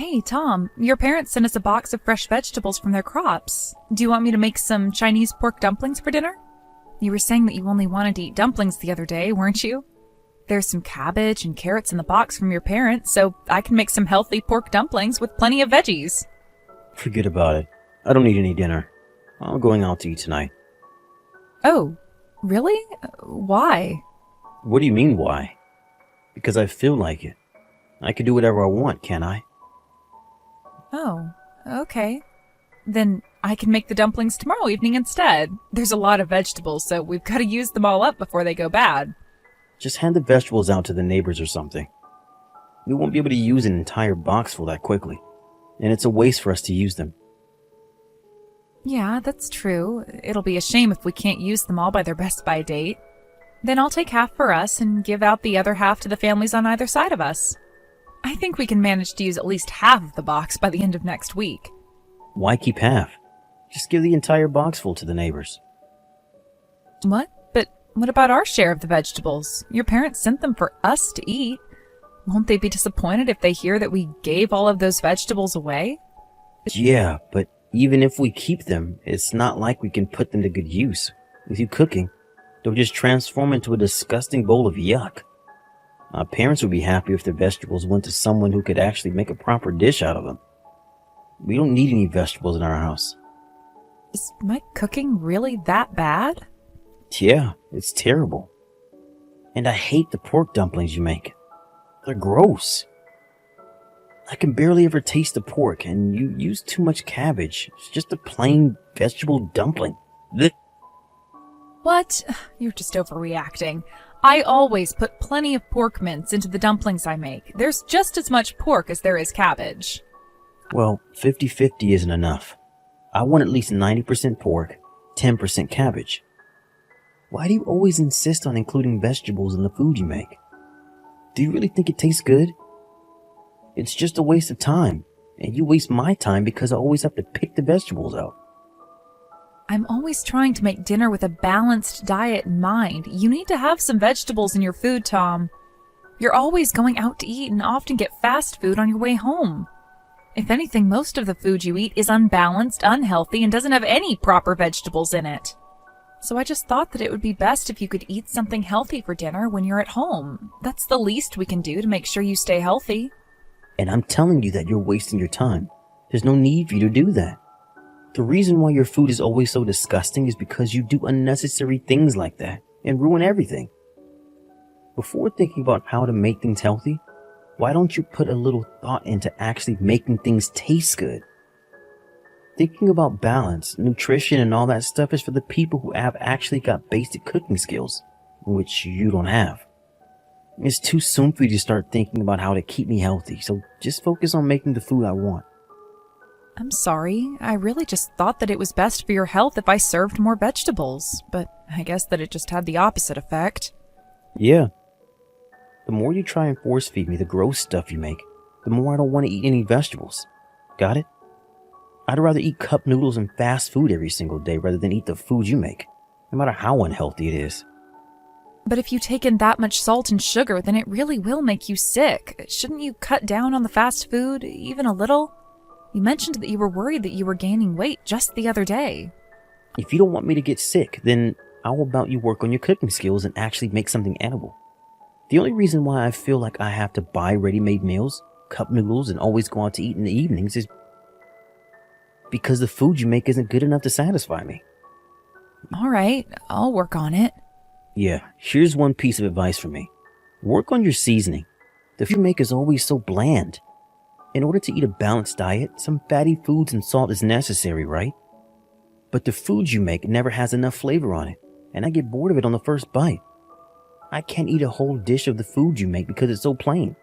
Hey, Tom, your parents sent us a box of fresh vegetables from their crops. Do you want me to make some Chinese pork dumplings for dinner? You were saying that you only wanted to eat dumplings the other day, weren't you? There's some cabbage and carrots in the box from your parents, so I can make some healthy pork dumplings with plenty of veggies. Forget about it. I don't need any dinner. I'm going out to eat tonight. Oh, really? Why? What do you mean, why? Because I feel like it. I can do whatever I want, can't I? Oh, okay. Then I can make the dumplings tomorrow evening instead. There's a lot of vegetables, so we've got to use them all up before they go bad. Just hand the vegetables out to the neighbors or something. We won't be able to use an entire box full that quickly, and it's a waste for us to use them. Yeah, that's true. It'll be a shame if we can't use them all by their best by date. Then I'll take half for us and give out the other half to the families on either side of us. I think we can manage to use at least half of the box by the end of next week. Why keep half? Just give the entire box full to the neighbors. What? But what about our share of the vegetables? Your parents sent them for us to eat. Won't they be disappointed if they hear that we gave all of those vegetables away? Yeah, but even if we keep them, it's not like we can put them to good use. With you cooking, they'll just transform into a disgusting bowl of yuck. My parents would be happy if their vegetables went to someone who could actually make a proper dish out of them. We don't need any vegetables in our house. Is my cooking really that bad? Yeah, it's terrible. And I hate the pork dumplings you make. They're gross. I can barely ever taste the pork, and you use too much cabbage. It's just a plain vegetable dumpling. Blech. What? You're just overreacting. I always put plenty of pork mince into the dumplings I make. There's just as much pork as there is cabbage. Well, 50-50 isn't enough. I want at least 90% pork, 10% cabbage. Why do you always insist on including vegetables in the food you make? Do you really think it tastes good? It's just a waste of time, and you waste my time because I always have to pick the vegetables out. I'm always trying to make dinner with a balanced diet in mind. You need to have some vegetables in your food, Tom. You're always going out to eat and often get fast food on your way home. If anything, most of the food you eat is unbalanced, unhealthy, and doesn't have any proper vegetables in it. So I just thought that it would be best if you could eat something healthy for dinner when you're at home. That's the least we can do to make sure you stay healthy. And I'm telling you that you're wasting your time. There's no need for you to do that. The reason why your food is always so disgusting is because you do unnecessary things like that and ruin everything. Before thinking about how to make things healthy, why don't you put a little thought into actually making things taste good? Thinking about balance, nutrition, and all that stuff is for the people who have actually got basic cooking skills, which you don't have. It's too soon for you to start thinking about how to keep me healthy, so just focus on making the food I want. I'm sorry. I really just thought that it was best for your health if I served more vegetables, but I guess that it just had the opposite effect. Yeah. The more you try and force feed me the gross stuff you make, the more I don't want to eat any vegetables. Got it? I'd rather eat cup noodles and fast food every single day rather than eat the food you make, no matter how unhealthy it is. But if you take in that much salt and sugar, then it really will make you sick. Shouldn't you cut down on the fast food, even a little? You mentioned that you were worried that you were gaining weight just the other day. If you don't want me to get sick, then how about you work on your cooking skills and actually make something edible? The only reason why I feel like I have to buy ready-made meals, cup noodles, and always go out to eat in the evenings is because the food you make isn't good enough to satisfy me. All right, I'll work on it. Yeah, here's one piece of advice from me. Work on your seasoning. The food you make is always so bland. In order to eat a balanced diet, some fatty foods and salt is necessary, right? But the food you make never has enough flavor on it, and I get bored of it on the first bite. I can't eat a whole dish of the food you make because it's so plain.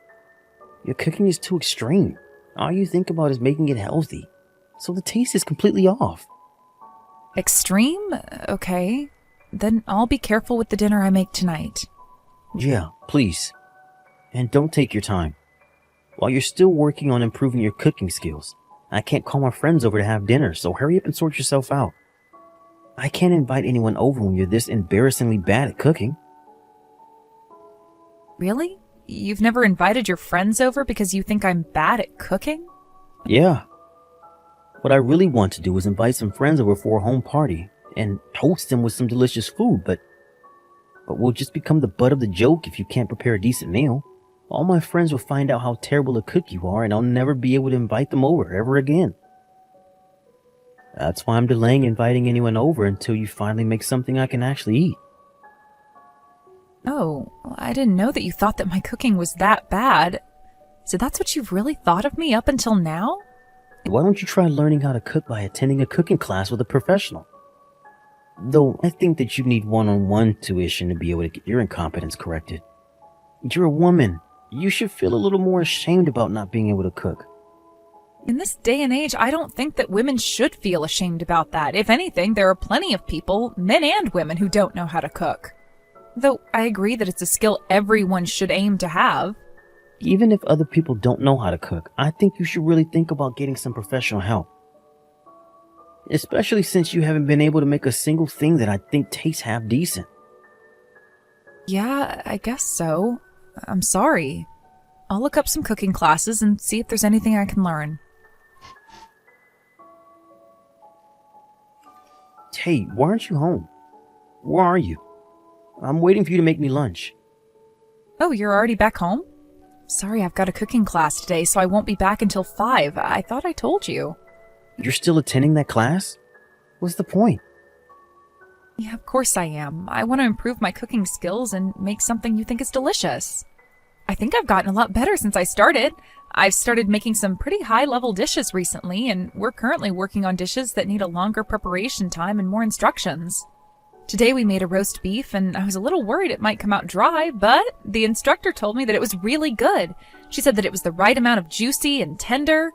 Your cooking is too extreme. All you think about is making it healthy, so the taste is completely off. Extreme? Okay. Then I'll be careful with the dinner I make tonight. Yeah, please. And don't take your time. While you're still working on improving your cooking skills, I can't call my friends over to have dinner, so hurry up and sort yourself out. I can't invite anyone over when you're this embarrassingly bad at cooking. Really? You've never invited your friends over because you think I'm bad at cooking? Yeah. What I really want to do is invite some friends over for a home party and host them with some delicious food, but we'll just become the butt of the joke if you can't prepare a decent meal. All my friends will find out how terrible a cook you are, and I'll never be able to invite them over ever again. That's why I'm delaying inviting anyone over until you finally make something I can actually eat. Oh, I didn't know that you thought that my cooking was that bad. So that's what you've really thought of me up until now? Why don't you try learning how to cook by attending a cooking class with a professional? Though I think that you need one-on-one tuition to be able to get your incompetence corrected. You're a woman. You should feel a little more ashamed about not being able to cook. In this day and age, I don't think that women should feel ashamed about that. If anything, there are plenty of people, men and women, who don't know how to cook. Though I agree that it's a skill everyone should aim to have. Even if other people don't know how to cook, I think you should really think about getting some professional help. Especially since you haven't been able to make a single thing that I think tastes half decent. Yeah, I guess so. I'm sorry. I'll look up some cooking classes and see if there's anything I can learn. Hey, why aren't you home? Where are you? I'm waiting for you to make me lunch. Oh, you're already back home? Sorry, I've got a cooking class today, so I won't be back until 5. I thought I told you. You're still attending that class? What's the point? Yeah, of course I am. I want to improve my cooking skills and make something you think is delicious. I think I've gotten a lot better since I started. I've started making some pretty high-level dishes recently, and we're currently working on dishes that need a longer preparation time and more instructions. Today we made a roast beef, and I was a little worried it might come out dry, but the instructor told me that it was really good. She said that it was the right amount of juicy and tender.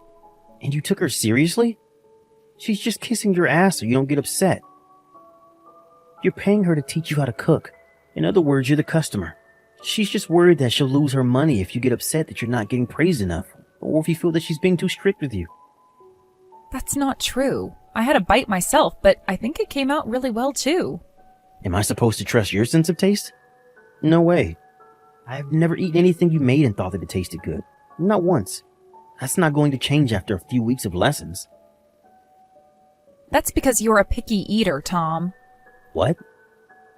And you took her seriously? She's just kissing your ass so you don't get upset. You're paying her to teach you how to cook. In other words, you're the customer. She's just worried that she'll lose her money if you get upset that you're not getting praised enough, or if you feel that she's being too strict with you. That's not true. I had a bite myself, but I think it came out really well too. Am I supposed to trust your sense of taste? No way. I've never eaten anything you made and thought that it tasted good. Not once. That's not going to change after a few weeks of lessons. That's because you're a picky eater, Tom. What?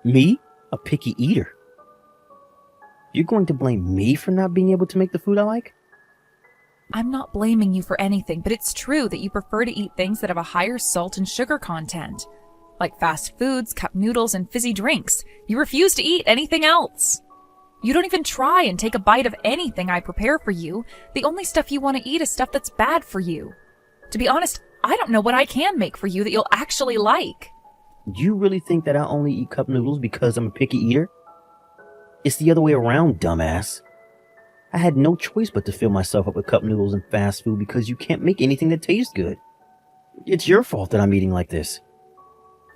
Me? A picky eater? You're going to blame me for not being able to make the food I like? I'm not blaming you for anything, but it's true that you prefer to eat things that have a higher salt and sugar content. Like fast foods, cup noodles, and fizzy drinks. You refuse to eat anything else. You don't even try and take a bite of anything I prepare for you. The only stuff you want to eat is stuff that's bad for you. To be honest, I don't know what I can make for you that you'll actually like. You really think that I only eat cup noodles because I'm a picky eater? It's the other way around, dumbass. I had no choice but to fill myself up with cup noodles and fast food because you can't make anything that tastes good. It's your fault that I'm eating like this.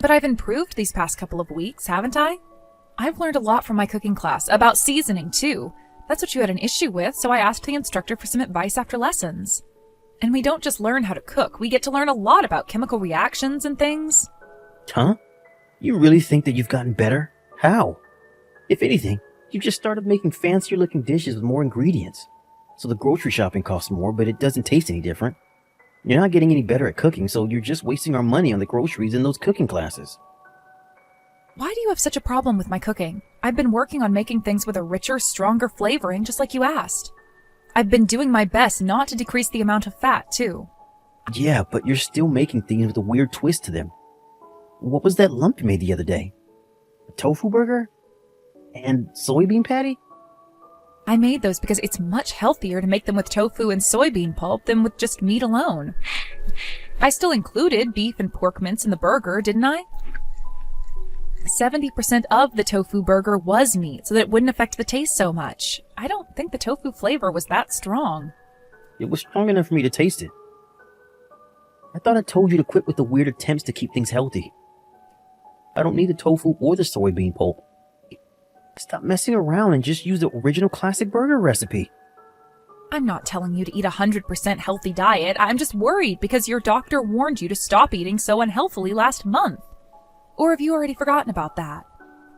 But I've improved these past couple of weeks, haven't I? I've learned a lot from my cooking class, about seasoning too. That's what you had an issue with, so I asked the instructor for some advice after lessons. And we don't just learn how to cook, we get to learn a lot about chemical reactions and things. Huh? You really think that you've gotten better? How? If anything, you just started making fancier looking dishes with more ingredients. So the grocery shopping costs more, but it doesn't taste any different. You're not getting any better at cooking, so you're just wasting our money on the groceries and those cooking classes. Why do you have such a problem with my cooking? I've been working on making things with a richer, stronger flavoring, just like you asked. I've been doing my best not to decrease the amount of fat, too. Yeah, but you're still making things with a weird twist to them. What was that lump you made the other day? A tofu burger? And soybean patty? I made those because it's much healthier to make them with tofu and soybean pulp than with just meat alone. I still included beef and pork mince in the burger, didn't I? 70% of the tofu burger was meat, so that it wouldn't affect the taste so much. I don't think the tofu flavor was that strong. It was strong enough for me to taste it. I thought I told you to quit with the weird attempts to keep things healthy. I don't need the tofu or the soybean pulp. Stop messing around and just use the original classic burger recipe. I'm not telling you to eat a 100% healthy diet. I'm just worried because your doctor warned you to stop eating so unhealthily last month. Or have you already forgotten about that?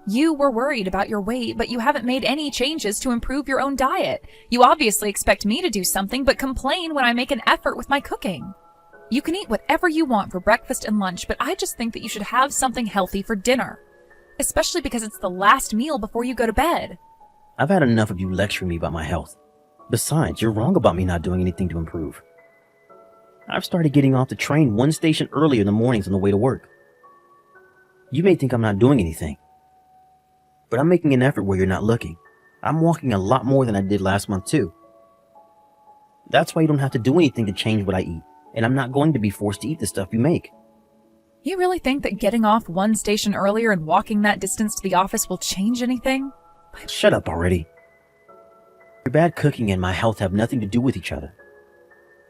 You were worried about your weight, but you haven't made any changes to improve your own diet. You obviously expect me to do something, but complain when I make an effort with my cooking. You can eat whatever you want for breakfast and lunch, but I just think that you should have something healthy for dinner. Especially because it's the last meal before you go to bed. I've had enough of you lecturing me about my health. Besides, you're wrong about me not doing anything to improve. I've started getting off the train one station earlier in the mornings on the way to work. You may think I'm not doing anything, but I'm making an effort where you're not looking. I'm walking a lot more than I did last month too. That's why you don't have to do anything to change what I eat, and I'm not going to be forced to eat the stuff you make. You really think that getting off one station earlier and walking that distance to the office will change anything? Shut up already. Your bad cooking and my health have nothing to do with each other.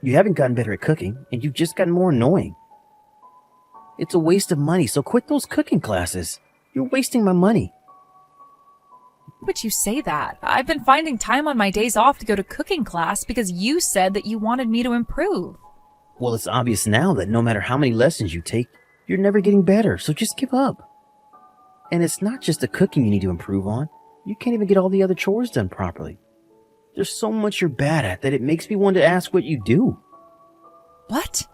You haven't gotten better at cooking, and you've just gotten more annoying. It's a waste of money, so quit those cooking classes. You're wasting my money. Why would you say that? I've been finding time on my days off to go to cooking class because you said that you wanted me to improve. Well, it's obvious now that no matter how many lessons you take, you're never getting better, so just give up. And it's not just the cooking you need to improve on. You can't even get all the other chores done properly. There's so much you're bad at that it makes me want to ask what you do. What?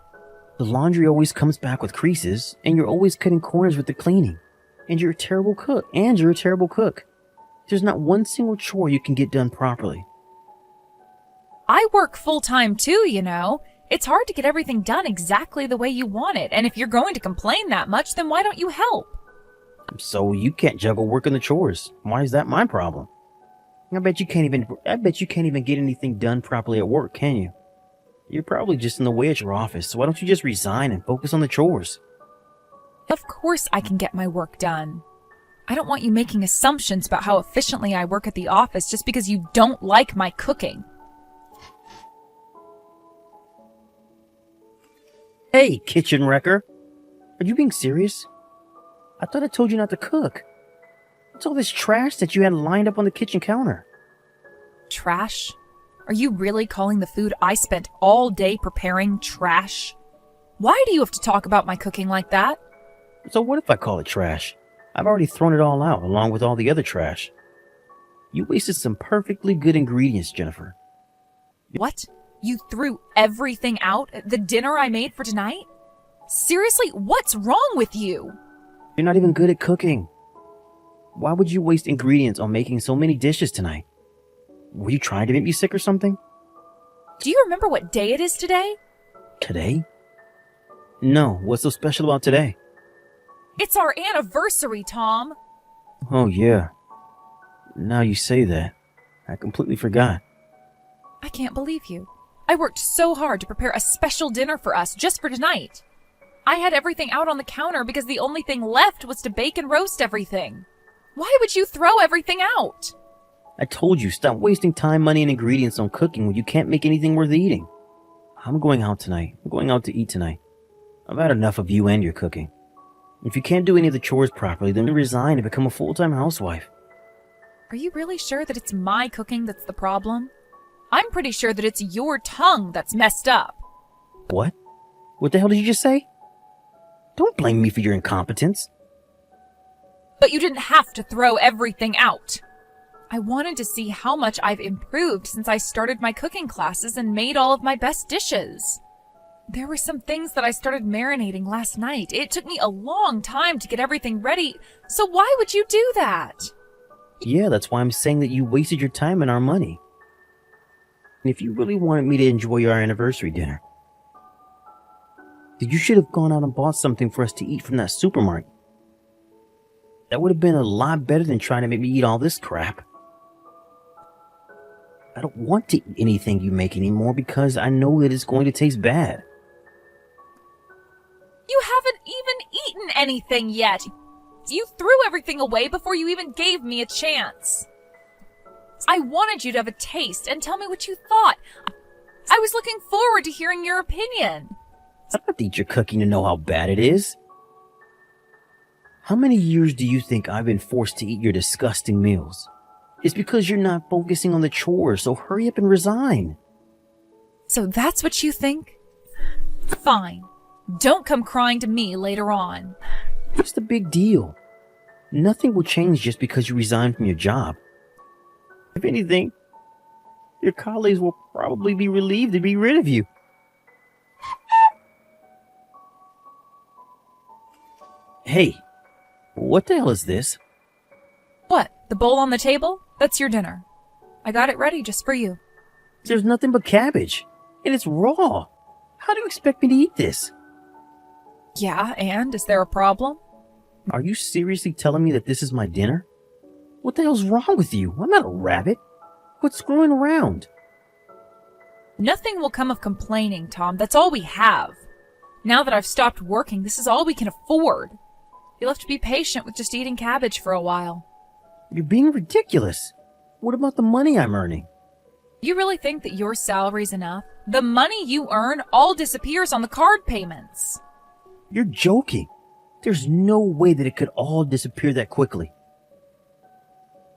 The laundry always comes back with creases, and you're always cutting corners with the cleaning. And you're a terrible cook. There's not one single chore you can get done properly. I work full-time too, you know. It's hard to get everything done exactly the way you want it, and if you're going to complain that much, then why don't you help? So you can't juggle work and the chores. Why is that my problem? I bet you can't even get anything done properly at work, can you? You're probably just in the way at your office, so why don't you just resign and focus on the chores? Of course I can get my work done. I don't want you making assumptions about how efficiently I work at the office just because you don't like my cooking. Hey, kitchen wrecker. Are you being serious? I thought I told you not to cook. What's all this trash that you had lined up on the kitchen counter? Trash? Are you really calling the food I spent all day preparing trash? Why do you have to talk about my cooking like that? So what if I call it trash? I've already thrown it all out along with all the other trash. You wasted some perfectly good ingredients, Jennifer. What? You threw everything out? The dinner I made for tonight? Seriously, what's wrong with you? You're not even good at cooking. Why would you waste ingredients on making so many dishes tonight? Were you trying to make me sick or something? Do you remember what day it is today? Today? No, what's so special about today? It's our anniversary, Tom. Oh, yeah. Now you say that. I completely forgot. I can't believe you. I worked so hard to prepare a special dinner for us just for tonight. I had everything out on the counter because the only thing left was to bake and roast everything. Why would you throw everything out? I told you, stop wasting time, money, and ingredients on cooking when you can't make anything worth eating. I'm going out tonight. I'm going out to eat tonight. I've had enough of you and your cooking. If you can't do any of the chores properly, then resign and become a full-time housewife. Are you really sure that it's my cooking that's the problem? I'm pretty sure that it's your tongue that's messed up. What? What the hell did you just say? Don't blame me for your incompetence. But you didn't have to throw everything out. I wanted to see how much I've improved since I started my cooking classes and made all of my best dishes. There were some things that I started marinating last night. It took me a long time to get everything ready, so why would you do that? Yeah, that's why I'm saying that you wasted your time and our money. And if you really wanted me to enjoy our anniversary dinner, then you should have gone out and bought something for us to eat from that supermarket. That would have been a lot better than trying to make me eat all this crap. I don't want to eat anything you make anymore because I know that it's going to taste bad. You haven't even eaten anything yet. You threw everything away before you even gave me a chance. I wanted you to have a taste and tell me what you thought. I was looking forward to hearing your opinion. I don't have to eat your cooking to know how bad it is. How many years do you think I've been forced to eat your disgusting meals? It's because you're not focusing on the chores, so hurry up and resign. So that's what you think? Fine. Don't come crying to me later on. What's the big deal? Nothing will change just because you resign from your job. If anything, your colleagues will probably be relieved to be rid of you. Hey, what the hell is this? What, the bowl on the table? That's your dinner. I got it ready just for you. There's nothing but cabbage, and it's raw. How do you expect me to eat this? Yeah, and is there a problem? Are you seriously telling me that this is my dinner? What the hell's wrong with you? I'm not a rabbit. Quit screwing around. Nothing will come of complaining, Tom. That's all we have. Now that I've stopped working, this is all we can afford. You'll have to be patient with just eating cabbage for a while. You're being ridiculous. What about the money I'm earning? You really think that your salary's enough? The money you earn all disappears on the card payments. You're joking. There's no way that it could all disappear that quickly.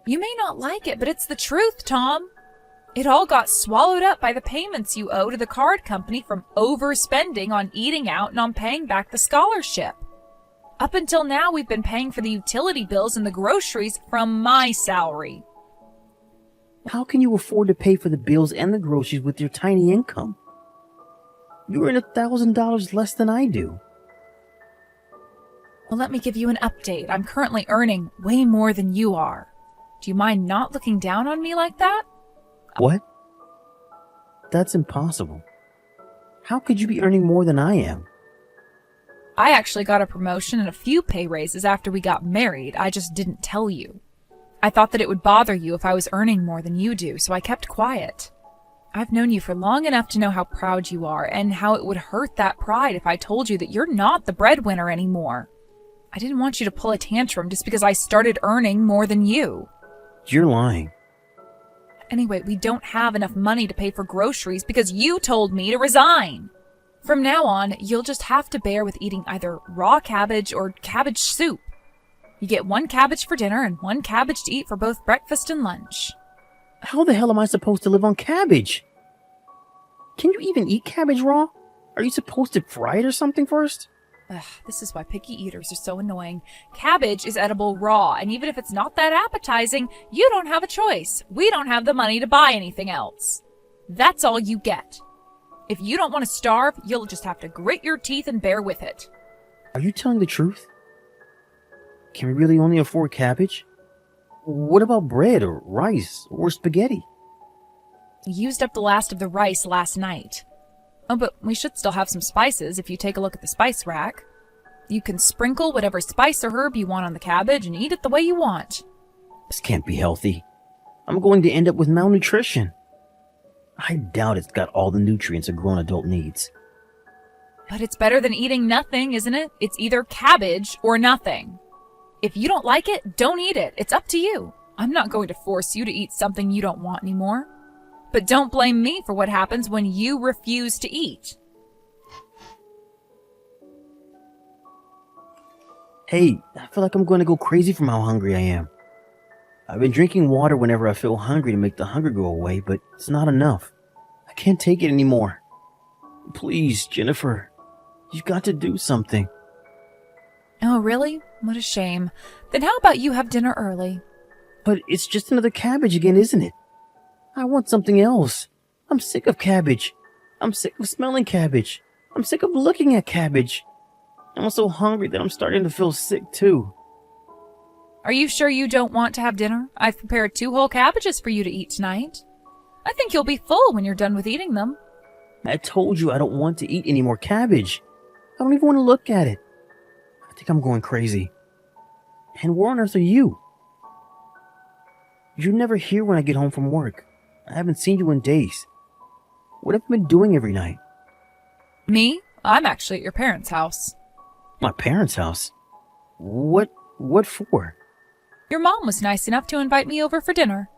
You may not like it, but it's the truth, Tom. It all got swallowed up by the payments you owe to the card company from overspending on eating out and on paying back the scholarship. Up until now, we've been paying for the utility bills and the groceries from my salary. How can you afford to pay for the bills and the groceries with your tiny income? You earn $1,000 less than I do. Well, let me give you an update. I'm currently earning way more than you are. Do you mind not looking down on me like that? What? That's impossible. How could you be earning more than I am? I actually got a promotion and a few pay raises after we got married. I just didn't tell you. I thought that it would bother you if I was earning more than you do, so I kept quiet. I've known you for long enough to know how proud you are and how it would hurt that pride if I told you that you're not the breadwinner anymore. I didn't want you to pull a tantrum just because I started earning more than you. You're lying. Anyway, we don't have enough money to pay for groceries because you told me to resign. From now on, you'll just have to bear with eating either raw cabbage or cabbage soup. You get 1 cabbage for dinner and 1 cabbage to eat for both breakfast and lunch. How the hell am I supposed to live on cabbage? Can you even eat cabbage raw? Are you supposed to fry it or something first? Ugh, this is why picky eaters are so annoying. Cabbage is edible raw, and even if it's not that appetizing, you don't have a choice. We don't have the money to buy anything else. That's all you get. If you don't want to starve, you'll just have to grit your teeth and bear with it. Are you telling the truth? Can we really only afford cabbage? What about bread or rice or spaghetti? We used up the last of the rice last night. Oh, but we should still have some spices if you take a look at the spice rack. You can sprinkle whatever spice or herb you want on the cabbage and eat it the way you want. This can't be healthy. I'm going to end up with malnutrition. I doubt it's got all the nutrients a grown adult needs. But it's better than eating nothing, isn't it? It's either cabbage or nothing. If you don't like it, don't eat it. It's up to you. I'm not going to force you to eat something you don't want anymore. But don't blame me for what happens when you refuse to eat. Hey, I feel like I'm going to go crazy from how hungry I am. I've been drinking water whenever I feel hungry to make the hunger go away, but it's not enough. I can't take it anymore. Please, Jennifer, you've got to do something. Oh, really? What a shame. Then how about you have dinner early? But it's just another cabbage again, isn't it? I want something else. I'm sick of cabbage. I'm sick of smelling cabbage. I'm sick of looking at cabbage. I'm so hungry that I'm starting to feel sick too. Are you sure you don't want to have dinner? I've prepared 2 whole cabbages for you to eat tonight. I think you'll be full when you're done with eating them. I told you I don't want to eat any more cabbage. I don't even want to look at it. I think I'm going crazy. And where on earth are you? You're never here when I get home from work. I haven't seen you in days. What have you been doing every night? Me? I'm actually at your parents' house. My parents' house? What for? Your mom was nice enough to invite me over for dinner.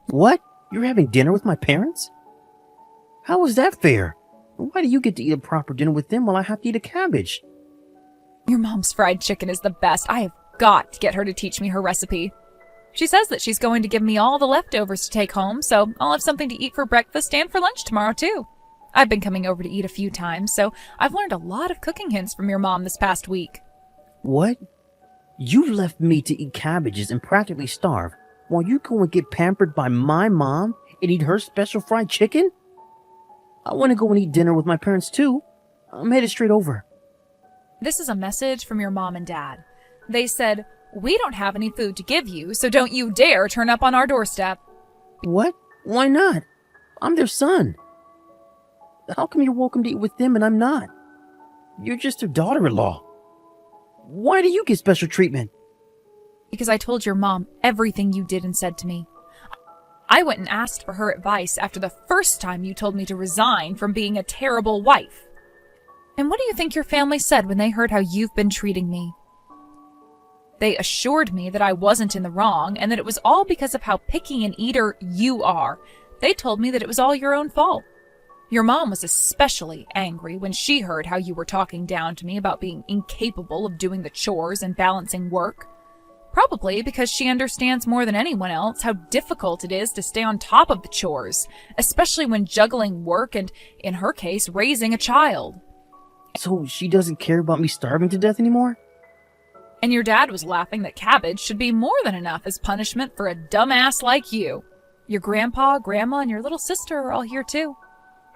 What? You're having dinner with my parents? How is that fair? Why do you get to eat a proper dinner with them while I have to eat a cabbage? Your mom's fried chicken is the best. I have got to get her to teach me her recipe. She says that she's going to give me all the leftovers to take home, so I'll have something to eat for breakfast and for lunch tomorrow, too. I've been coming over to eat a few times, so I've learned a lot of cooking hints from your mom this past week. What? You left me to eat cabbages and practically starve, while you go and get pampered by my mom and eat her special fried chicken? I want to go and eat dinner with my parents too. I'm headed straight over. This is a message from your mom and dad. They said, "We don't have any food to give you, so don't you dare turn up on our doorstep." What? Why not? I'm their son. How come you're welcome to eat with them and I'm not? You're just their daughter-in-law. Why do you get special treatment? Because I told your mom everything you did and said to me. I went and asked for her advice after the first time you told me to resign from being a terrible wife. And what do you think your family said when they heard how you've been treating me? They assured me that I wasn't in the wrong and that it was all because of how picky an eater you are. They told me that it was all your own fault. Your mom was especially angry when she heard how you were talking down to me about being incapable of doing the chores and balancing work. Probably because she understands more than anyone else how difficult it is to stay on top of the chores, especially when juggling work and, in her case, raising a child. So she doesn't care about me starving to death anymore? And your dad was laughing that cabbage should be more than enough as punishment for a dumbass like you. Your grandpa, grandma, and your little sister are all here too.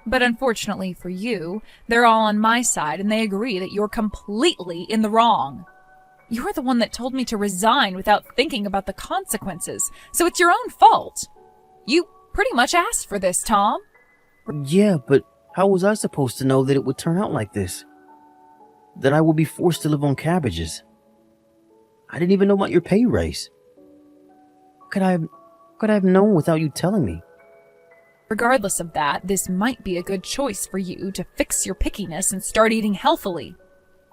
But unfortunately for you, they're all on my side and they agree that you're completely in the wrong. You're the one that told me to resign without thinking about the consequences, so it's your own fault. You pretty much asked for this, Tom. Yeah, but how was I supposed to know that it would turn out like this? That I would be forced to live on cabbages? I didn't even know about your pay raise. Could I have known without you telling me? Regardless of that, this might be a good choice for you to fix your pickiness and start eating healthily.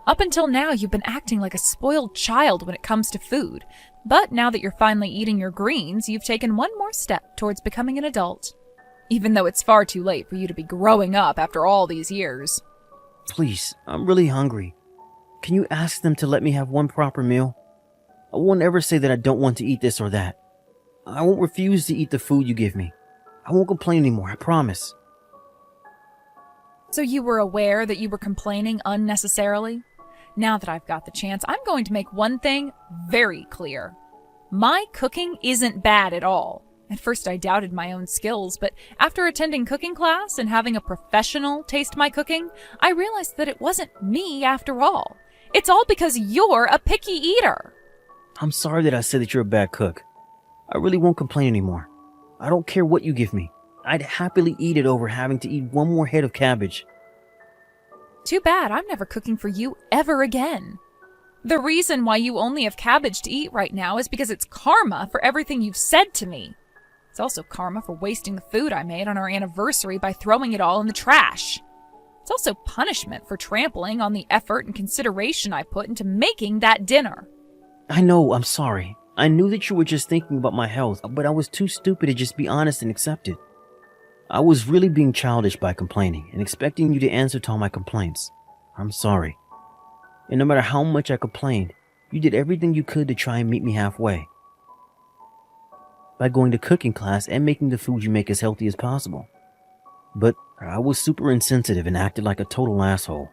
Up until now, you've been acting like a spoiled child when it comes to food. But now that you're finally eating your greens, you've taken one more step towards becoming an adult. Even though it's far too late for you to be growing up after all these years. Please, I'm really hungry. Can you ask them to let me have one proper meal? I won't ever say that I don't want to eat this or that. I won't refuse to eat the food you give me. I won't complain anymore, I promise. So you were aware that you were complaining unnecessarily? Now that I've got the chance, I'm going to make one thing very clear. My cooking isn't bad at all. At first I doubted my own skills, but after attending cooking class and having a professional taste my cooking, I realized that it wasn't me after all. It's all because you're a picky eater. I'm sorry that I said that you're a bad cook. I really won't complain anymore. I don't care what you give me. I'd happily eat it over having to eat one more head of cabbage. Too bad I'm never cooking for you ever again. The reason why you only have cabbage to eat right now is because it's karma for everything you've said to me. It's also karma for wasting the food I made on our anniversary by throwing it all in the trash. It's also punishment for trampling on the effort and consideration I put into making that dinner. I know, I'm sorry. I knew that you were just thinking about my health, but I was too stupid to just be honest and accept it. I was really being childish by complaining and expecting you to answer to all my complaints. I'm sorry. And no matter how much I complained, you did everything you could to try and meet me halfway. By going to cooking class and making the food you make as healthy as possible. But I was super insensitive and acted like a total asshole.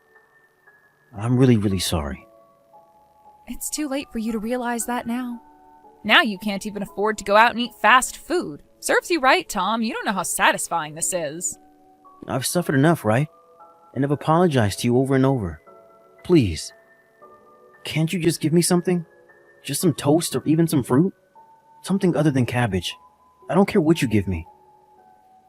I'm really sorry. It's too late for you to realize that now. Now you can't even afford to go out and eat fast food. Serves you right, Tom. You don't know how satisfying this is. I've suffered enough, right? And I've apologized to you over and over. Please. Can't you just give me something? Just some toast or even some fruit? Something other than cabbage. I don't care what you give me.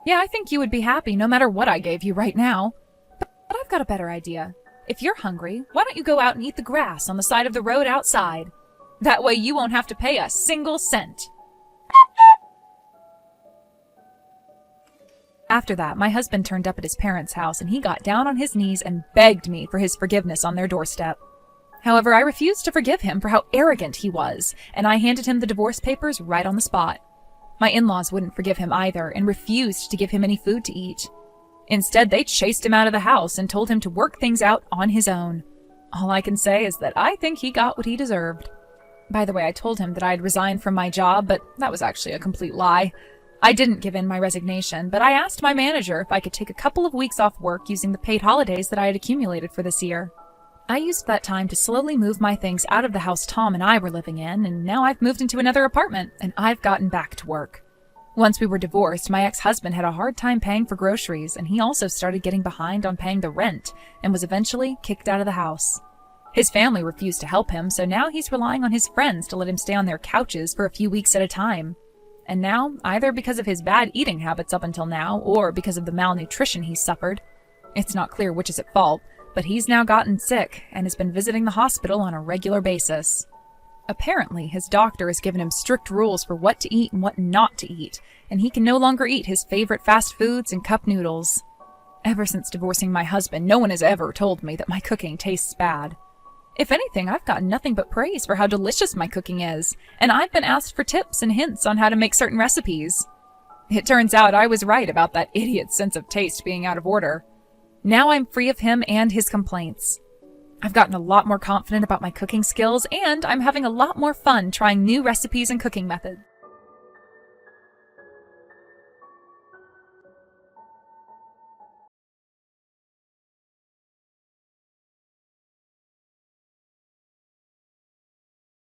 Yeah, I think you would be happy no matter what I gave you right now. But I've got a better idea. If you're hungry, why don't you go out and eat the grass on the side of the road outside? That way you won't have to pay a single cent. After that, my husband turned up at his parents' house and he got down on his knees and begged me for his forgiveness on their doorstep. However, I refused to forgive him for how arrogant he was, and I handed him the divorce papers right on the spot. My in-laws wouldn't forgive him either and refused to give him any food to eat. Instead, they chased him out of the house and told him to work things out on his own. All I can say is that I think he got what he deserved. By the way, I told him that I had resigned from my job, but that was actually a complete lie. I didn't give in my resignation, but I asked my manager if I could take a couple of weeks off work using the paid holidays that I had accumulated for this year. I used that time to slowly move my things out of the house Tom and I were living in, and now I've moved into another apartment, and I've gotten back to work. Once we were divorced, my ex-husband had a hard time paying for groceries, and he also started getting behind on paying the rent and was eventually kicked out of the house. His family refused to help him, so now he's relying on his friends to let him stay on their couches for a few weeks at a time. And now, either because of his bad eating habits up until now, or because of the malnutrition he's suffered, it's not clear which is at fault, but he's now gotten sick and has been visiting the hospital on a regular basis. Apparently, his doctor has given him strict rules for what to eat and what not to eat, and he can no longer eat his favorite fast foods and cup noodles. Ever since divorcing my husband, no one has ever told me that my cooking tastes bad. If anything, I've gotten nothing but praise for how delicious my cooking is, and I've been asked for tips and hints on how to make certain recipes. It turns out I was right about that idiot's sense of taste being out of order. Now I'm free of him and his complaints. I've gotten a lot more confident about my cooking skills, and I'm having a lot more fun trying new recipes and cooking methods.